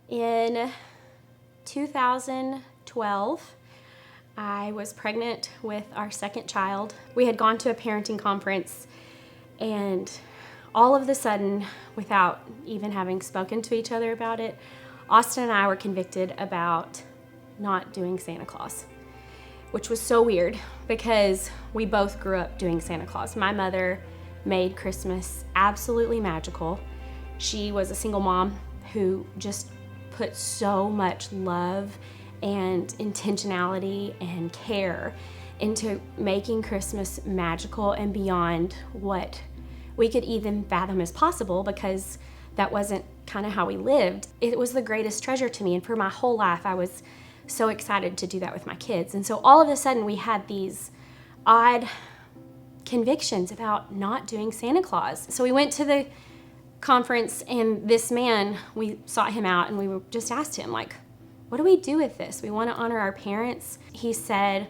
In 2012, I was pregnant with our second child. We had gone to a parenting conference, and all of a sudden, without even having spoken to each other about it, Austin and I were convicted about not doing Santa Claus, which was so weird because we both grew up doing Santa Claus. My mother made Christmas absolutely magical. She was a single mom who just put so much love and intentionality and care into making Christmas magical and beyond what we could even fathom as possible, because that wasn't kind of how we lived. It was the greatest treasure to me, and for my whole life I was so excited to do that with my kids. And so all of a sudden we had these odd convictions about not doing Santa Claus. So we went to the conference, and this man, we sought him out and we just asked him, like, what do we do with this? We want to honor our parents. He said,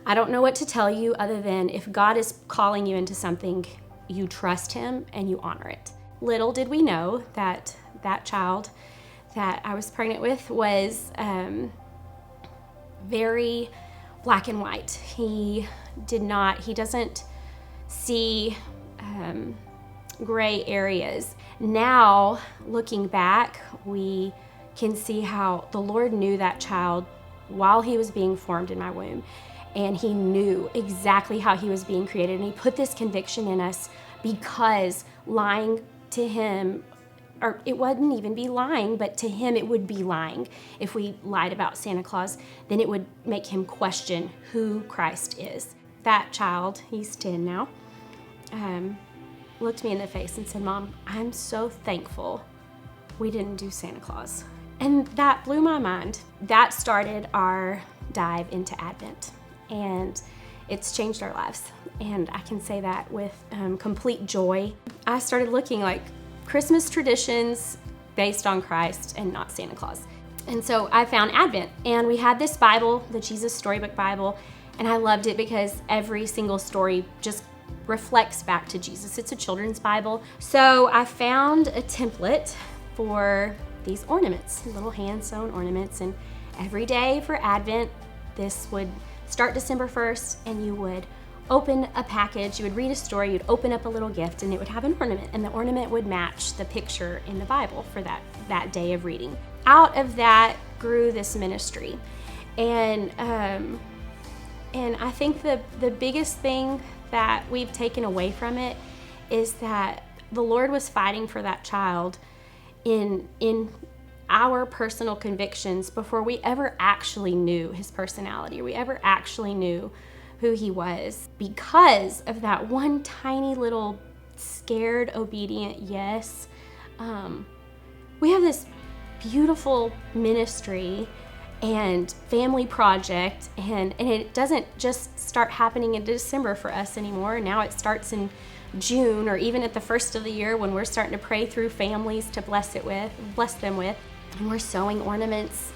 I don't know what to tell you other than if God is calling you into something, you trust him and you honor it. Little did we know that that child that I was pregnant with was very black and white. He doesn't see gray areas. Now, looking back, we can see how the Lord knew that child while he was being formed in my womb, and he knew exactly how he was being created, and he put this conviction in us because lying to him, or it wouldn't even be lying, but to him it would be lying. If we lied about Santa Claus, then it would make him question who Christ is. That child, he's 10 now, looked me in the face and said, Mom, I'm so thankful we didn't do Santa Claus. And that blew my mind. That started our dive into Advent, and it's changed our lives. And I can say that with complete joy. I started looking like Christmas traditions based on Christ and not Santa Claus. And so I found Advent, and we had this Bible, the Jesus Storybook Bible, and I loved it because every single story just reflects back to Jesus. It's a children's Bible. So I found a template for these ornaments, little hand-sewn ornaments, and every day for Advent, this would start December 1st, and you would open a package, you would read a story, you'd open up a little gift, and it would have an ornament, and the ornament would match the picture in the Bible for that day of reading. Out of that grew this ministry, and I think the biggest thing that we've taken away from it is that the Lord was fighting for that child in our personal convictions before we ever actually knew his personality, or we ever actually knew who he was, because of that one tiny little scared, obedient yes. We have this beautiful ministry and family project, and it doesn't just start happening in December for us anymore. Now it starts in June, or even at the first of the year when we're starting to pray through families to bless them with. And we're sewing ornaments,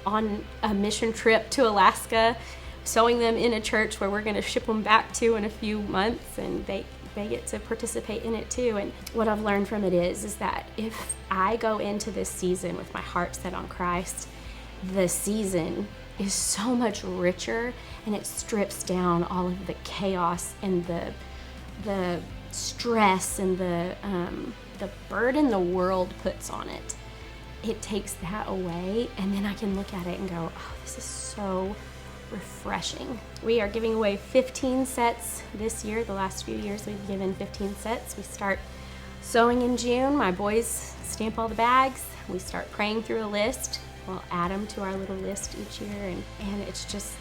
on a mission trip to Alaska, sewing them in a church where we're going to ship them back to in a few months, and they get to participate in it too. And what I've learned from it is that if I go into this season with my heart set on Christ, the season is so much richer, and it strips down all of the chaos and the stress and the burden the world puts on it. It takes that away, and then I can look at it and go, oh, this is so refreshing. We are giving away 15 sets this year. The last few years we've given 15 sets. We start sewing in June. My boys stamp all the bags. We start praying through a list. We'll add them to our little list each year, and it's just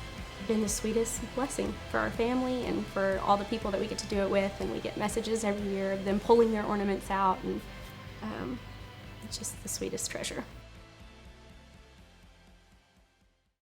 been the sweetest blessing for our family and for all the people that we get to do it with. And we get messages every year of them pulling their ornaments out, and it's just the sweetest treasure.